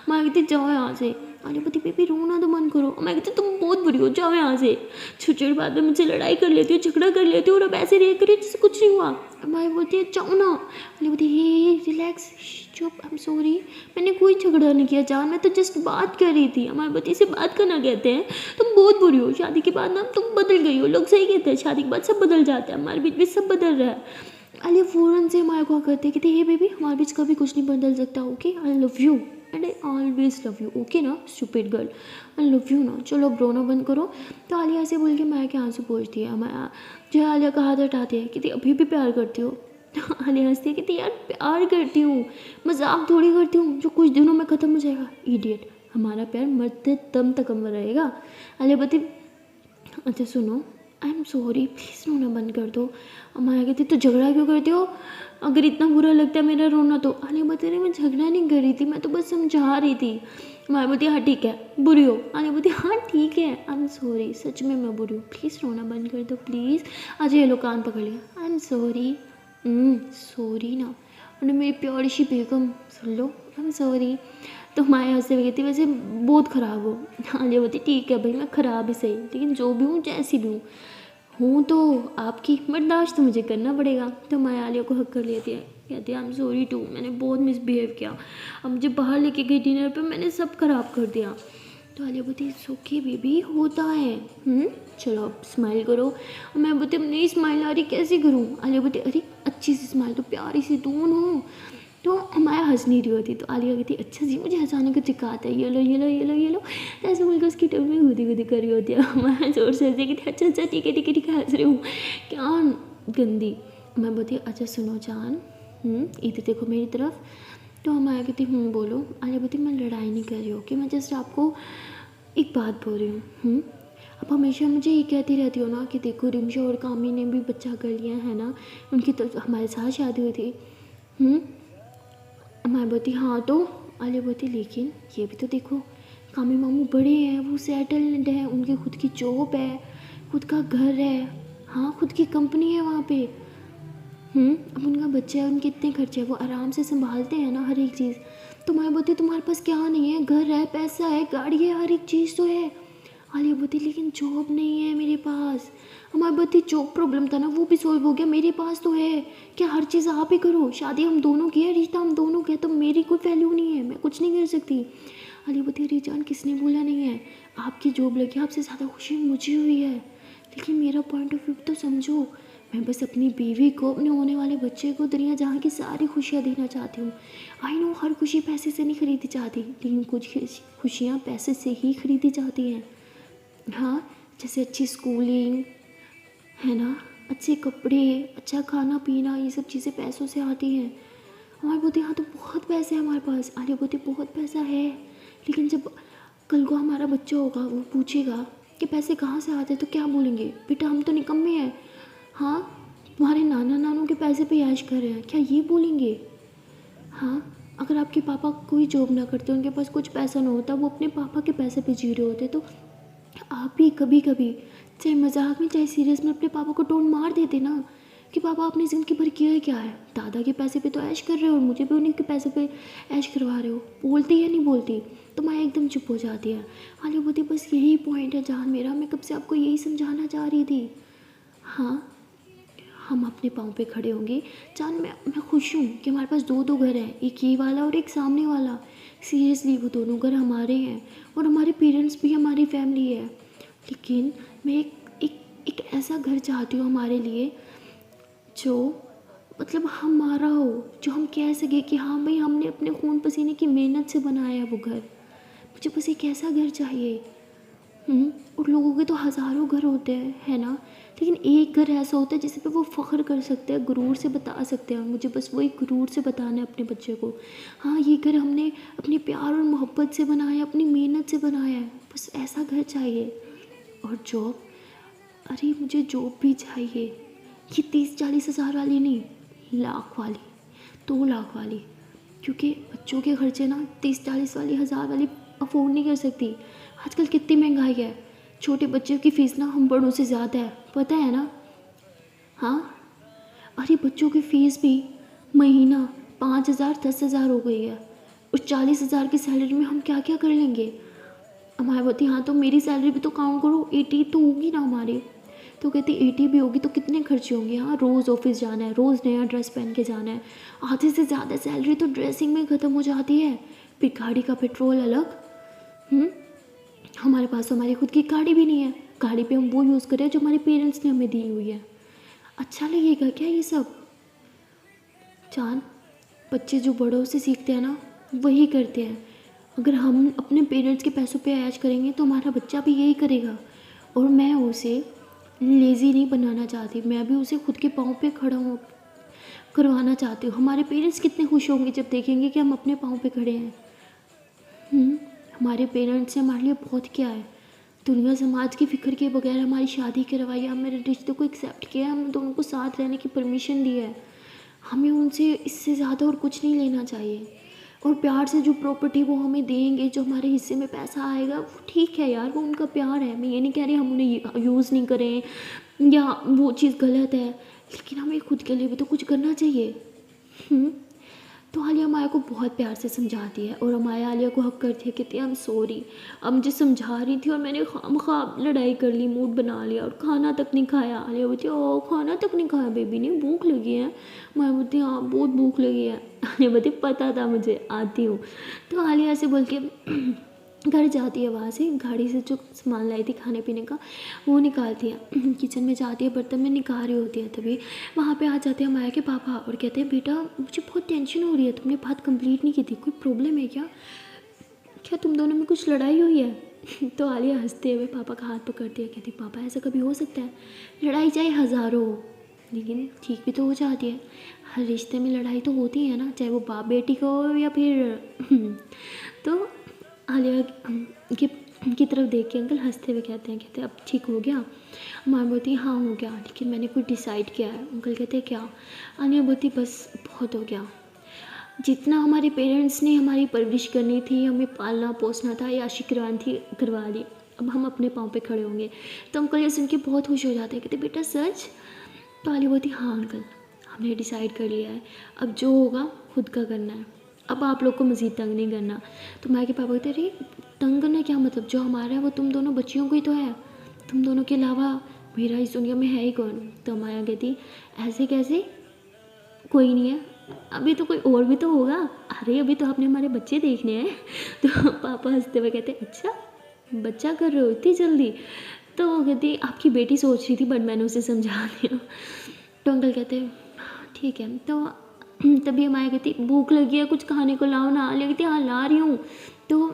माया कहती जाओ यहाँ से। आलिया बोलती बेबी रोना तो मन करो। मैं कहती तुम बहुत बुरी हो, जाओ यहाँ से, छोटी छोटी बात में मुझसे लड़ाई कर लेती हो, झगड़ा कर लेती हो और अब ऐसे रिएक्ट करिए जैसे कुछ नहीं हुआ। मैं बोलती है जाओ ना। आलिया बोलती हे रिलैक्स, चुप, आई एम सॉरी, मैंने कोई झगड़ा नहीं किया जान, मैं तो जस्ट बात कर रही थी। हमारे बच्चे से बात करना कहते हैं, तुम बहुत बुरी हो, शादी के बाद ना तुम बदल गई हो। लोग सही कहते हैं शादी के बाद सब बदल जाता है, हमारे बीच भी सब बदल रहा है। आलिया फ़ौरन से हमारे को करते कहते हे बेबी हमारे बीच कभी कुछ नहीं बदल सकता, okay, I love you and I always love you, okay ना stupid girl, I love you ना, चलो अब रोना बंद करो। तो आलिया ऐसे बोल के मैं के आंसू पोंछती है। मैं जो आलिया का हाथ हटाती है, कहती अभी भी प्यार करती हो। आलिया हंसती है, कहती यार प्यार करती हूँ, मजाक थोड़ी करती हूँ जो कुछ दिनों में ख़त्म हो जाएगा। इडियट, हमारा प्यार मरते दम तक अमर रहेगा। आलिया बोलती अच्छा सुनो, आई एम सॉरी, प्लीज़ रोना बंद कर दो। माया कहती तो झगड़ा क्यों करती हो, अगर इतना बुरा लगता है मेरा रोना तो। आलिया बता रही मैं झगड़ा नहीं कर रही थी, मैं तो बस समझा रही थी। माया बोलती हाँ ठीक है बुरी हो। आलिया बोलती हाँ ठीक है, आई एम सॉरी, सच में मैं बुरी हूँ, प्लीज़ रोना बंद कर दो प्लीज़। आज ये लो कान पकड़ लिया, आई एम सॉरी, सॉरी ना, और मेरी प्यारी सी बेगम सुन लो, आई एम सॉरी। तो माया हंसते हुए कहती वैसे बहुत ख़राब हो। आलिया बोलती ठीक है भाई मैं ख़राब ही सही, लेकिन जो भी हूँ जैसी भी हूँ तो आपकी, बर्दाश्त तो मुझे करना पड़ेगा। तो माया आलिया को हक कर लेती है, कहती है आई एम सॉरी टू, मैंने बहुत मिसबिहेव किया, अब मुझे बाहर लेके गई डिनर पे, मैंने सब ख़राब कर दिया। तो आलिया बोलती ओके बेबी होता है, चलो अब स्माइल करो। मैं बोलती अब नहीं स्माइल आ रही, कैसे करूँ। आलिया बोलती अरे अच्छी सी स्माइल, तो प्यारी सी टून हो। तो माया हंस नहीं रही होती, तो आलिया कहती अच्छा जी मुझे हंसाने को सिखाता है, ये लो ये लो ये लो ये लो, ऐसे बोलकर उसकी टंग में गुदी गुदी कर रही होती है। माया जोर से हंसी कहती अच्छा अच्छा ठीक है ठीक है ठीक है, हंस रही हूँ क्या गंदी। मैं बोलती अच्छा सुनो जान, इधर देखो मेरी तरफ। तो माया कहती बोलो। आलिया बोलती मैं लड़ाई नहीं कर रही हूँ कि मैं जस्ट आपको एक बात बोल रही हूँ। अब हमेशा मुझे ये कहती रहती हो ना कि देखो रिमशा और कामी ने भी बच्चा कर लिया है ना, उनकी तो हमारे साथ शादी हुई थी। मैं बोलती हाँ तो। आलिया बोलती लेकिन ये भी तो देखो कामी मामू बड़े हैं, वो सेटल्ड हैं, उनकी खुद की जॉब है, खुद का घर है, हाँ खुद की कंपनी है वहाँ पे। अब उनका बच्चा है, उनके इतने खर्चे हैं, वो आराम से संभालते हैं ना हर एक चीज़। तो मैं बोलती तुम्हारे पास क्या नहीं है, घर है, पैसा है, गाड़ी है, हर एक चीज़ तो है। आलिया बोलती लेकिन जॉब नहीं है मेरे पास। हमारी बत्ती जॉब प्रॉब्लम था ना, वो भी सॉल्व हो गया, मेरे पास तो है। क्या हर चीज़ आप ही करो, शादी हम दोनों की है, रिश्ता हम दोनों का है, तो मेरी कोई वैल्यू नहीं है, मैं कुछ नहीं कर सकती। आलिया बोलती अरे जान किसने बोला नहीं है, आपकी जॉब लगी, आपसे ज़्यादा खुशी मुझे हुई है, लेकिन मेरा पॉइंट ऑफ व्यू तो समझो। मैं बस अपनी बीवी को, अपने होने वाले बच्चे को दुनिया जहाँ की सारी खुशियाँ देना चाहती हूँ। आई नो हर खुशी पैसे से नहीं खरीदी जाती, लेकिन कुछ खुशियाँ पैसे से ही खरीदी जाती हैं। हाँ जैसे अच्छी स्कूलिंग है ना, अच्छे कपड़े, अच्छा खाना पीना, ये सब चीज़ें पैसों से आती हैं। हमारे बोलते हाँ तो बहुत पैसे हैं हमारे पास। आलिया बोलती बहुत पैसा है, लेकिन जब कल को हमारा बच्चा होगा वो पूछेगा कि पैसे कहाँ से आते, तो क्या बोलेंगे, बेटा हम तो निकम्मे हैं, हाँ तुम्हारे नाना नानू के पैसे पे ऐश कर रहे हैं, क्या ये बोलेंगे। हाँ अगर आपके पापा कोई जॉब ना करते, उनके पास कुछ पैसा ना होता, वो अपने पापा के पैसे पे जी रहे होते, तो आप भी कभी कभी चाहे मजाक में चाहे सीरियस में अपने पापा को टोन मार देते ना कि पापा आपने ज़िंदगी भर किया है क्या है, दादा के पैसे पे तो ऐश कर रहे हो और मुझे भी उन्हीं के पैसे पे ऐश करवा रहे हो। बोलती या नहीं बोलती, तो मैं एकदम चुप हो जाती है। आलिया बोलती बस यही पॉइंट है जान मेरा, मैं कब से आपको यही समझाना चाह रही थी। हाँ हम अपने पाँव पे खड़े होंगे जान, मैं खुश हूँ कि हमारे पास दो घर हैं, एक ये वाला और एक सामने वाला। सीरियसली वो दोनों घर हमारे हैं और हमारे पेरेंट्स भी हमारी फैमिली है, लेकिन मैं एक ऐसा घर चाहती हूँ हमारे लिए जो मतलब हमारा हो, जो हम कह सके कि हाँ भाई हमने अपने खून पसीने की मेहनत से बनाया है वो घर। मुझे बस एक ऐसा घर चाहिए। और लोगों के तो हज़ारों घर होते हैं है ना, लेकिन एक घर ऐसा होता है जिस पे वो फ़ख्र कर सकते हैं, गुरूर से बता सकते हैं। मुझे बस वही गुरूर से बताना है अपने बच्चे को, हाँ ये घर हमने अपने प्यार और मोहब्बत से बनाया, अपनी मेहनत से बनाया है, बस ऐसा घर चाहिए। और जॉब, अरे मुझे जॉब भी चाहिए, ये 30-40 हज़ार वाली नहीं, लाख वाली, 2 लाख वाली, क्योंकि बच्चों के खर्चे ना 30-40 वाली हज़ार वाली अफोर्ड नहीं कर सकती। आजकल कितनी महंगाई है, छोटे बच्चों की फ़ीस ना हम बड़ों से ज़्यादा है, पता है ना। हाँ अरे बच्चों की फ़ीस भी महीना 5,000 10,000 हो गई है, उस 40,000 की सैलरी में हम क्या क्या कर लेंगे। हमारे बोलती हाँ तो मेरी सैलरी भी तो काउंट करो, 80 तो होगी ना हमारी। तो कहती 80 भी होगी तो कितने खर्चे होंगे, हाँ रोज़ ऑफिस जाना है, रोज़ नया ड्रेस पहन के जाना है, आधे से ज़्यादा सैलरी तो ड्रेसिंग में ख़त्म हो जाती है, फिर गाड़ी का पेट्रोल अलग। हमारे पास तो हमारी खुद की गाड़ी भी नहीं है, गाड़ी पे हम वो यूज़ करें जो हमारे पेरेंट्स ने हमें दी हुई है। अच्छा लगेगा क्या ये सब? जान, बच्चे जो बड़ों से सीखते हैं ना वही करते हैं। अगर हम अपने पेरेंट्स के पैसों पे ऐश करेंगे तो हमारा बच्चा भी यही करेगा। और मैं उसे लेज़ी नहीं बनाना चाहती, मैं भी उसे खुद के पाँव पे खड़ा हो करवाना चाहती हूँ। हमारे पेरेंट्स कितने खुश होंगे जब देखेंगे कि हम अपने पाँव पे खड़े हैं। हमारे पेरेंट्स से हमारे लिए बहुत क्या है। दुनिया समाज की फ़िक्र के बगैर हमारी शादी करवाई, हम मेरे रिश्ते को एक्सेप्ट किया, हम दोनों को साथ रहने की परमिशन दी है। हमें उनसे इससे ज़्यादा और कुछ नहीं लेना चाहिए। और प्यार से जो प्रॉपर्टी वो हमें देंगे, जो हमारे हिस्से में पैसा आएगा, वो ठीक है यार, वो उनका प्यार है। मैं ये नहीं कह रही हम उन्हें यूज़ नहीं करें या वो चीज़ गलत है, लेकिन हमें खुद के लिए भी तो कुछ करना चाहिए। तो आलिया माया को बहुत प्यार से समझाती है और माया आलिया को हक करती है, कहती है आई एम सॉरी, अब मुझे समझा रही थी और मैंने खामखा लड़ाई कर ली, मूड बना लिया और खाना तक नहीं खाया। आलिया बोलती है ओ खाना तक नहीं खाया बेबी ने, भूख लगी है? माया बोलती है हाँ बहुत भूख लगी है। आलिया बोलती पता था मुझे, आती हूँ। तो आलिया से बोल के घर जाती है, वहाँ से गाड़ी से जो सामान लाई थी खाने पीने का वो निकालती है, किचन में जाती है, बर्तन में निकाल रही होती है, तभी वहाँ पे आ जाते हैं माया के पापा और कहते हैं बेटा मुझे बहुत टेंशन हो रही है, तुमने बात कंप्लीट नहीं की थी, कोई प्रॉब्लम है क्या, क्या तुम दोनों में कुछ लड़ाई हुई है? तो आलिया हंसते हुए पापा का हाथ पकड़ती है, कहती पापा ऐसा कभी हो सकता है? लड़ाई चाहे हज़ारों हो लेकिन ठीक भी तो हो जाती है। हर रिश्ते में लड़ाई तो होती है ना, चाहे वो बाप बेटी का हो या फिर तो आलिया की तरफ देख के अंकल हंसते हुए कहते हैं अब ठीक हो गया? माँ बोलती है हाँ हो गया, लेकिन मैंने कुछ डिसाइड किया है। अंकल कहते हैं क्या? आलिया बोलती बस बहुत हो गया, जितना हमारे पेरेंट्स ने हमारी परवरिश करनी थी, हमें पालना पोसना था, या करवानी थी करवा ली, अब हम अपने पाँव पे खड़े होंगे। तो अंकल ये सुन के बहुत खुश हो जाते हैं, कहते बेटा सच? तो आलिया बोलती हाँ अंकल हमने डिसाइड कर लिया है, अब जो होगा खुद का करना है, अब आप लोग को मज़ीद तंग नहीं करना। तो माँ के पापा कहते अरे तंग करना क्या मतलब, जो हमारा है वो तुम दोनों बच्चियों को ही तो है, तुम दोनों के अलावा मेरा इस दुनिया में है ही कौन? तो माया कहती ऐसे कैसे, कोई नहीं है, अभी तो कोई और भी तो होगा, अरे अभी तो आपने हमारे बच्चे देखने हैं। तो पापा हंसते हुए कहते अच्छा बच्चा कर रहे हो इतनी जल्दी? तो वो कहती आपकी बेटी सोच रही थी बट मैंने उसे समझा दिया। तो अंकल कहते ठीक है। तो तभी माया कहती भूख लगी है कुछ खाने को लाओ ना। आलिया कहती हाँ ला रही हूँ। तो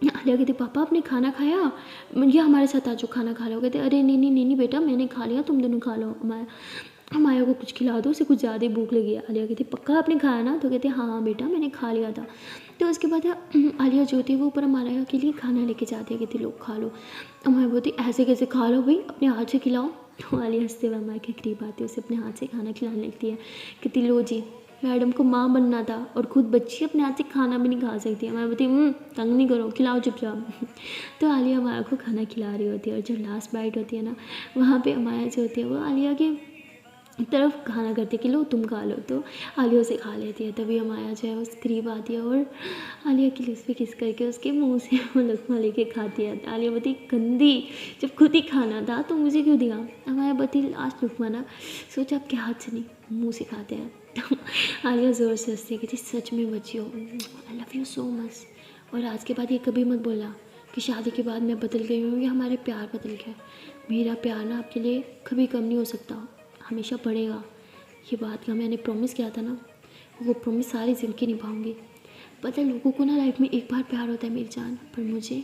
आलिया कहती पापा आपने खाना खाया, या हमारे साथ आज खाना खा लो। कहते अरे नहीं नहीं नहीं बेटा मैंने खा लिया, तुम दोनों खा लो, माया को कुछ खिला दो, उसे कुछ ज़्यादा ही भूख लगी है। आलिया कहती पक्का आपने खाया ना? तो कहते हाँ हाँ बेटा मैंने खा लिया था। तो उसके बाद आलिया जो होती है वो ऊपर माया के लिए खाना लेके जाती है, कहती लोग खा लो। माया बोलती ऐसे कैसे खा लो भाई, अपने हाथ से खिलाओ। तो आलिया हंसते हुए माया के करीब आती है, उसे अपने हाथ से खाना खिलाने लगती है, कहती लो जी मैडम को माँ बनना था और खुद बच्ची अपने हाथ से खाना भी नहीं खा सकती है। माया बोलती तंग नहीं करो खिलाओ चुपचाप। तो आलिया माया को खाना खिला रही होती है और जो लास्ट बाइट होती है ना वहाँ पे माया जो होती है वो आलिया के तरफ खाना करती है कि लो तुम खा लो। तो आलिया उसे खा लेती है, तभी माया जो है उस करीब आती है और आलिया की लिप्स पे किस करके उसके मुंह से वो लकमा लेके खाती है। आलिया बोलती गंदी, जब खुद ही खाना था तो मुझे क्यों दिया? माया बोलती लास्ट लकमा ना सोचा आपके हाथ से नहीं मुँह से खाते हैं। तो आलिया ज़ोर से हंसती है कि सच में बची हो, आई लव यू सो मच। और आज के बाद ये कभी मत बोलना कि शादी के बाद मैं बदल गई हूँ या हमारे प्यार बदल गया। मेरा प्यार ना आपके लिए कभी कम नहीं हो सकता, हमेशा बढ़ेगा। ये बात का मैंने प्रॉमिस किया था ना, वो प्रॉमिस सारी ज़िंदगी निभाऊंगी। पता है लोगों को ना लाइफ में एक बार प्यार होता है मेरी जान, पर मुझे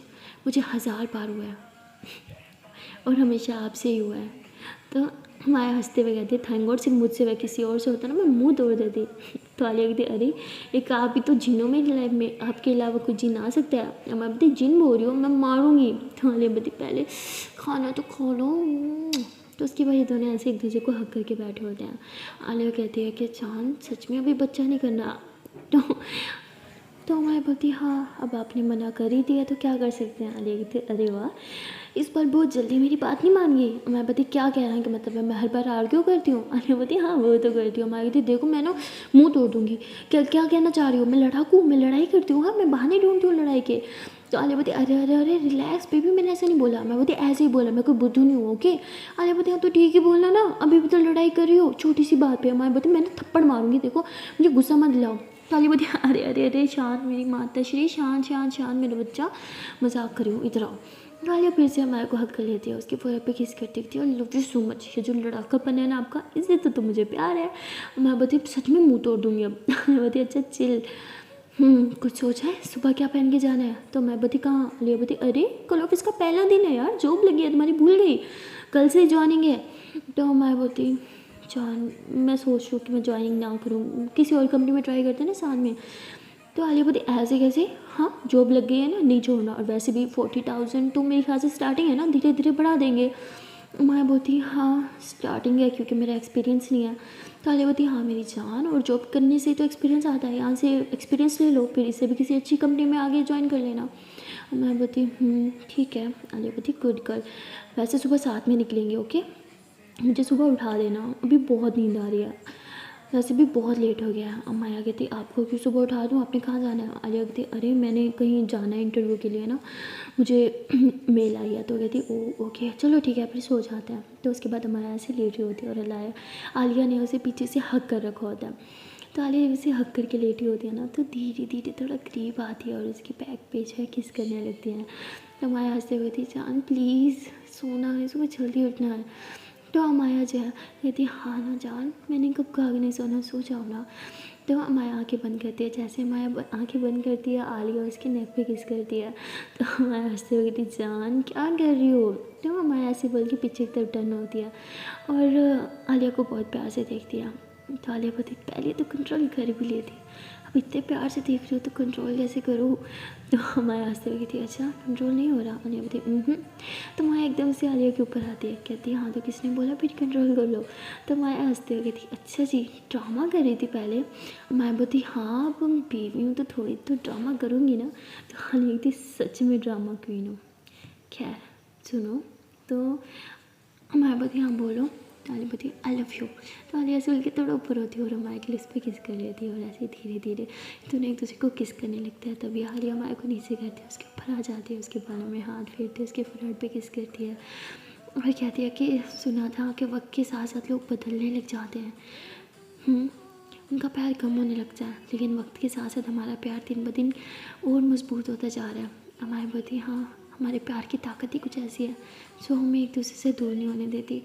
1000 बार हुआ है और हमेशा आपसे ही हुआ है। तो माया हंसते हुए कहती थैंक गॉड सिर्फ मुझसे, वह किसी और से होता ना मैं मुंह तोड़ देती। तो आलिया कहती अरे एक आप ही तो जिनों में लाइफ में आपके अलावा कुछ जिन आ सकता है? मैं बताती जिन बोल रही हूँ मैं मारूंगी। तो आलिया बताती पहले खाना तो खा लो। तो उसके बाद ये दोनों ऐसे एक दूसरे को हक करके बैठे होते हैं। आलिया कहती है कि चांद सच में अभी बच्चा नहीं करना? तो हमारे बोलती हाँ अब आपने मना कर ही दिया तो क्या कर सकते हैं। आलिया कहती अरे वाह इस बार बहुत जल्दी मेरी बात नहीं मान गई। मैं बताती क्या कह रहा है कि मतलब मैं हर बार आर्ग्यू करती हूँ? आलिया बोलती हाँ वो तो करती हूँ। मैं कहती देखो मैं ना मुँह तोड़ दूँगी, क्या क्या कहना चाह रही हो? मैं लड़ाकू, मैं लड़ाई करती हूँ? हाँ मैं बहाने ढूंढती हूँ लड़ाई के। तो आलिया बोलती अरे अरे अरे रिलैक्स बेबी, मैंने ऐसा नहीं बोला। मैं बोलती ऐसे ही बोला, मैं कोई बुद्धू नहीं हूँ ओके। आलिया बोलती हाँ तो ठीक ही बोलना ना, अभी भी तो लड़ाई कर रही हो छोटी सी बात पे। मैं बोलती मैंने थप्पड़ मारूंगी, देखो मुझे गुस्सा मत दिलाओ। तो आलिया बोलती अरे अरे अरे शांत मेरी माता श्री, शांत शांत शांत मेरा बच्चा, मजाक कर रही हूँ, इधर आओ। आलिया फिर से हमारे को हक कर लेती है, उसके फोर पे किस करती थी और लव यू सो मच, ये जो लड़ाकापन है ना आपका, इससे तो मुझे प्यार है। मैं बोलती सच में मुँह तोड़ दूँगी अब। मैं बोलती अच्छा चिल, कुछ सोचा है सुबह क्या पहन के जाना है? तो मैं बोलती कहाँ? लिया बोलती अरे कल ऑफिस का पहला दिन है यार, जॉब लगी है तुम्हारी, भूल गई, कल से ज्वाइनिंग है। तो मैं बोलती जान, मैं सोच रही हूँ कि मैं ज्वाइनिंग ना करूँ, किसी और कंपनी में ट्राई करते हैं ना साथ में। तो आलिया बोलती ऐसे कैसे, हाँ जॉब लग गई है ना, नहीं छोड़ना, और वैसे भी 40,000 तो मेरे ख्याल से स्टार्टिंग है ना, धीरे धीरे बढ़ा देंगे। मैं बोलती हाँ स्टार्टिंग है क्योंकि मेरा एक्सपीरियंस नहीं है। तो आलिया बोलती हाँ मेरी जान, और जॉब करने से तो एक्सपीरियंस आता है, यहाँ से एक्सपीरियंस ले लो, फिर इससे भी किसी अच्छी कंपनी में आगे ज्वाइन कर लेना। मैं बोलती ठीक है। आलिया बोलती गुड गर्ल, वैसे सुबह साथ में निकलेंगे ओके, मुझे सुबह उठा देना, अभी बहुत नींद आ रही है, वैसे भी बहुत लेट हो गया है। अब माया कहती आपको क्यों सुबह उठा दूँ, आपने कहाँ जाना है? आलिया कहती अरे मैंने कहीं जाना है इंटरव्यू के लिए ना, मुझे मेल आई है। तो कहती ओ ओके चलो ठीक है, फिर सो जाते हैं। तो उसके बाद हमारा ऐसे लेटी होती है और आलिया ने उसे पीछे से हक कर रखा होता है। तो आलिया उसे हक करके लेटी होती है ना, तो धीरे धीरे थोड़ा करीब आती है और उसकी बैक पे जो है किस करने लगती है। तो माया हंसते हुए थी जान प्लीज़ सोना है, सुबह जल्दी उठना है। तो माया जो है कहती हाँ ना जान, मैंने कब कहा कि नहीं सोना, सो जाओ ना। तो माया आंखें बंद करती है, जैसे माया आंखें बंद करती है आलिया उसके नेक पे किस करती है। तो माया हंसते हुए कहती जान क्या कर रही हो। तो माया ऐसे बोल के पीछे की तरफ टर्न होती है और आलिया को बहुत प्यार से देखती है। तो आलिया बोलती पहले तो कंट्रोल कर भी लेती, अब इतने प्यार से देख रही हो तो कंट्रोल कैसे करूँ। तो माया हंसते हुए कहती अच्छा कंट्रोल नहीं हो रहा। आलिया बोलती तो माया एकदम से आलिया के ऊपर आती है, कहती है हाँ तो किसने बोला फिर कंट्रोल कर लो। तो माया हंसते हुए कहती अच्छा जी ड्रामा कर रही थी पहले। माया बोलती हाँ अब बीवी हूँ तो थोड़ी तो ड्रामा करूँगी ना। तो आलिया कहती सच में ड्रामा क्वीन हूँ। खैर सुनो, तो माया बोलती हाँ बोलो। तो आलिया बोलती आई लव यू। तो आलिया ऐसे बोल के थोड़ा ऊपर होती है और माया के लिप्स पे किस कर लेती है और ऐसे धीरे धीरे दोनों एक दूसरे को किस करने लगता है। तभी आलिया माया को नीचे करती है, उसके ऊपर आ जाती है, उसके बालों में हाथ फेरती है, उसके फोrehead पे किस करती है और कहती है कि सुना था कि वक्त के साथ साथ लोग बदलने लग जाते हैं, उनका प्यार कम होने लगता है, लेकिन वक्त के साथ साथ हमारा प्यार दिन ब दिन और मजबूत होता जा रहा है। हमारी बोलती हाँ हमारे प्यार की ताकत ही कुछ ऐसी है जो हमें एक दूसरे से दूर नहीं होने देती।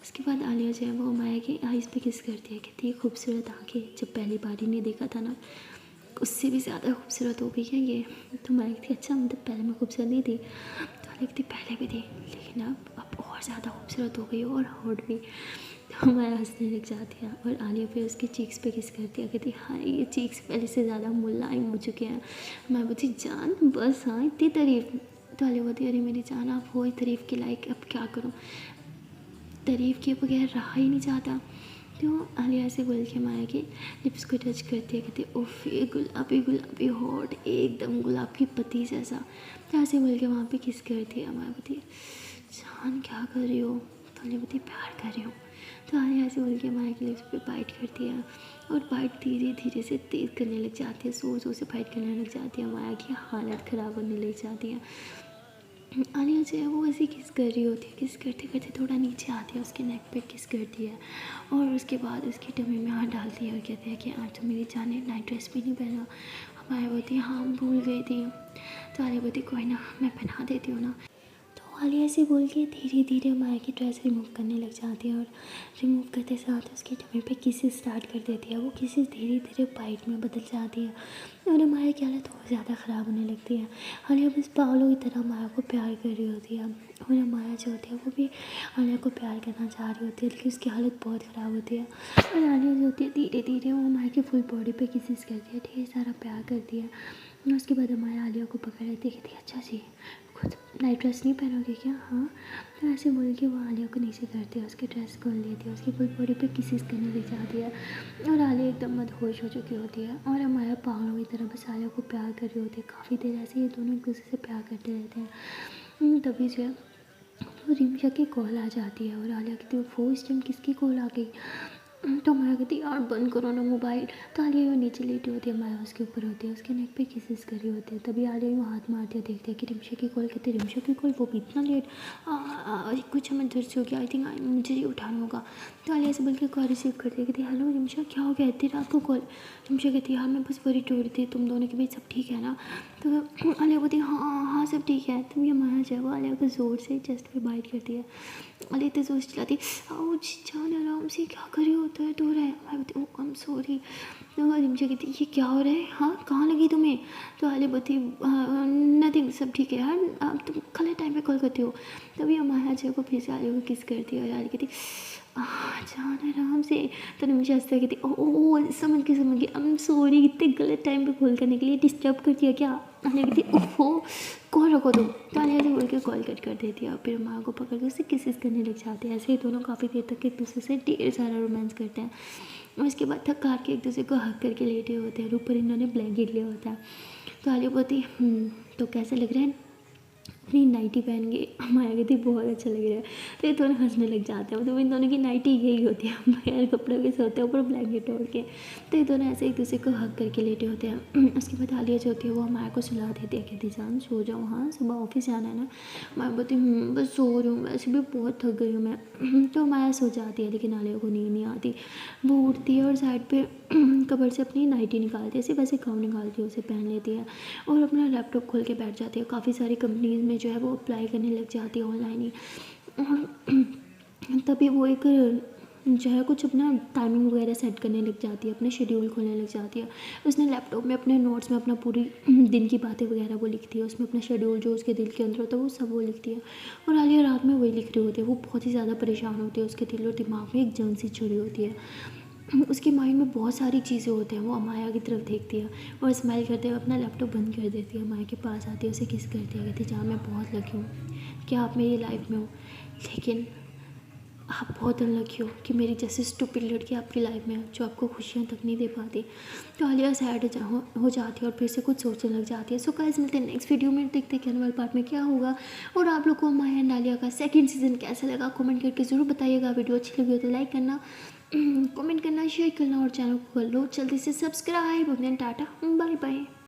उसके बाद आलिया जो है वो माया की आइज़ पे किस करती है, कहती है खूबसूरत आंखें, जब पहली बार ही नहीं देखा था ना उससे भी ज़्यादा खूबसूरत हो गई है ये। तो माया कहती अच्छा मतलब पहले मैं खूबसूरत नहीं थी। तो आलिया कहती पहले भी थी लेकिन अब और ज़्यादा खूबसूरत हो गई और हॉट भी। तो माया हंसने लग जाती है और आलिया फिर उसके चीक्स पे किस करती है, कहती हाँ ये चीक्स पहले से ज़्यादा मुलायम हो चुके हैं। मैं बोलती जान बस हाँ इतनी तारीफ। तो आलिया बोलती अरे मेरी जान आप हो ही तारीफ़ के लायक, अब क्या करूँ, तारीफ़ के बगैर रहा ही नहीं जाता। तो आलिया ऐसे बोल के माया के लिप्स को टच करती है, कहती उफ ये गुलाबी गुलाबी हॉट एकदम गुलाब की पत्ती जैसा। तो ऐसे बोल के वहाँ पे किस करती है। माया बोलती जान क्या कर रही हो। तो आलिया बोलती प्यार कर रही हूँ। तो आलिया ऐसे बोल के माया के लिप्स पे बाइट करती है और बाइट धीरे धीरे से तेज़ करने लग जाती है, जोर से बाइट करने लग जाती है। माया की हालत ख़राब होने लग जाती है। आलिया जो है वो ऐसे किस कर रही होती है, किस करते करते थोड़ा नीचे आती है, उसके नेक पे किस करती है और उसके बाद उसकी टमी में हाथ डालती है और कहती है कि आज तो मेरी जान ने नाइट ड्रेस भी नहीं पहना। माया बोलती हाँ भूल गई थी। तो आलिया बोलती कोई ना मैं पहना देती हूँ ना। तो आलिया ऐसे बोल के धीरे धीरे माया की ड्रेस रिमूव करने लग जाती है और रिमूव करते साथ उसके टमी पे किसेस स्टार्ट कर देती है। वो किसेस धीरे धीरे बाइट में बदल जाती है और माया की हालत और ज़्यादा ख़राब होने लगती है। आलिया बस पागलों की तरह माया को प्यार कर रही होती है और माया जो होती है वो भी आलिया को प्यार करना चाह रही होती है, लेकिन उसकी हालत बहुत ख़राब होती है। और आलिया जो होती है धीरे धीरे वो माया की फुल बॉडी पे किसेस करती है, ढेर सारा प्यार करती है। और उसके बाद माया आलिया को पकड़ लेती है, कहती है अच्छा जी खुद नाइट ड्रेस नहीं पहनोगे क्या। हाँ। तो ऐसे बोल के वो आलिया को नीचे करती है, उसकी ड्रेस खोल लेती है, उसकी फुल बॉडी पे किसेस करने लग जाती है और आलिया एकदम मदहोश हो चुकी होती है और माया पागलों की तरह बस आलिया को प्यार कर रही होती है। काफ़ी देर ऐसे ये दोनों एक दूसरे से प्यार करते रहते हैं। तभी जो है तो रिमशा की कॉल आ जाती है और आलिया कहती है वो इस टाइम किसकी कॉल आ गई। तो माया कहती यार बंद करो ना मोबाइल। तो आलिया यूँ नीचे लेटी होती है, माया उसके ऊपर होती है, उसके नेक पे किसेस करी होती है। तभी आलिया यूँ हाथ मारती है, देखते हैं कि रिमशा की कॉल। कहते रिमशा की कॉल, वो भी इतना लेट। कुछ हमें दर्द से हो गया, आई थिंक मुझे ही उठाना होगा। तो आलिया से बोल के कॉल रिसीव करती है, कहती हेलो रिमशा क्या हो गया इतनी रात को कॉल। रिमशा कहती है यार मैं बस वरी टूर थी तुम दोनों के बीच सब ठीक है ना। तो आलिया बोलती है हाँ हाँ सब ठीक है। तभी माया जो है वो आलिया को ज़ोर से चेस्ट पे बाइट करती है। आलिया तो जोश चिल्लाती आउच जान आराम से, क्या कर रही हो, दर्द हो रहा है। मैं बोलती ओ आई एम सॉरी। तो रिमशा कहती ये क्या हो रहा है, हाँ कहाँ लगी तुम्हें। तो आलिया बोलती नथिंग सब ठीक है यार, आप तुम कल टाइम पे कॉल करते हो। तभी माया जो को फिर से आलिया को किस करती है और आलिया कहती जान आराम से। तो रिमशा हंसते कहती ओ समझ गई आई एम सॉरी, इतने गलत टाइम पे कॉल करने के लिए डिस्टर्ब कर दिया क्या। आलिया कहती ओहो कॉल रखो तुम। तो आलिया से बोल के कॉल कट कर देती है और फिर माँ को पकड़ के उससे किसेस करने लग जाते हैं। ऐसे ही दोनों काफ़ी देर तक एक दूसरे से ढेर सारा रोमांस करते हैं और उसके बाद थक हार के एक दूसरे को हक करके लेटे होते हैं और ऊपर इन्होंने ब्लैंकेट लिया होता है। तो आलिया बोलती तो कैसे लग रहा है अपनी नाइटी पहन के। माया कहती बहुत अच्छा लग रहा है। तो ये दोनों हंसने लग जाते हैं, मतलब इन दोनों की नाइटी यही होती है, बगैर कपड़ों के सोते हैं ऊपर ब्लैंकेट ओढ़ के। तो ये दोनों ऐसे एक दूसरे को हक करके लेटे होते हैं। उसके बाद आलिया जो होती है वो माया को सुला देती है, कहती जान सो जाओ, हाँ सुबह ऑफिस जाना है ना। माया बोलती बस सो रही हूँ, वैसे भी बहुत थक गई हूँ मैं। तो माया सो जाती है लेकिन आलिया को नींद नहीं आती। वो उठती है और साइड पे कबर से अपनी नाइटी निकालती है, सिर्फ ऐसे गाउन निकालती है, उसे पहन लेती है और अपना लैपटॉप खोल के बैठ जाती है। काफ़ी सारी कंपनीज में जो है वो अप्लाई करने लग जाती है ऑनलाइन ही। और तभी वो एक जो है कुछ अपना टाइमिंग वगैरह सेट करने लग जाती है, अपने शेड्यूल खोलने लग जाती है। उसने लैपटॉप में अपने नोट्स में अपना पूरी दिन की बातें वगैरह वो लिखती है, उसमें अपना शेड्यूल जो उसके दिल के अंदर होता है वो सब वो लिखती है। और आलिया रात में वही लिख रही होती है। वो बहुत ही ज़्यादा परेशान होती है, उसके दिल और दिमाग में एक जंग सी चढ़ी होती है। उसके माइंड में बहुत सारी चीज़ें होती हैं। वो माया की तरफ देखती है और स्माइल करते हुए अपना लैपटॉप बंद कर देती है, माया के पास आती है, उसे किस करती है, कहती है जान मैं बहुत लकी हूँ कि आप मेरी लाइफ में हो, लेकिन आप बहुत अनलकी हो कि मेरी जैसी स्टूपिड लड़की आपकी लाइफ में है जो आपको खुशियाँ तक नहीं दे पाती। तो आलिया सैड हो जाती है और फिर से कुछ सोचने लग जाती है। सो गाइस मिलते हैं नेक्स्ट वीडियो में, देखते हैं कि आने वाले पार्ट में क्या होगा और आप लोग को माया एंड आलिया का सेकंड सीजन कैसा लगा कमेंट करके ज़रूर बताइएगा। वीडियो अच्छी लगी हो तो लाइक करना, कमेंट करना, शेयर करना और चैनल को कर लो जल्दी से सब्सक्राइब। Tata bye bye.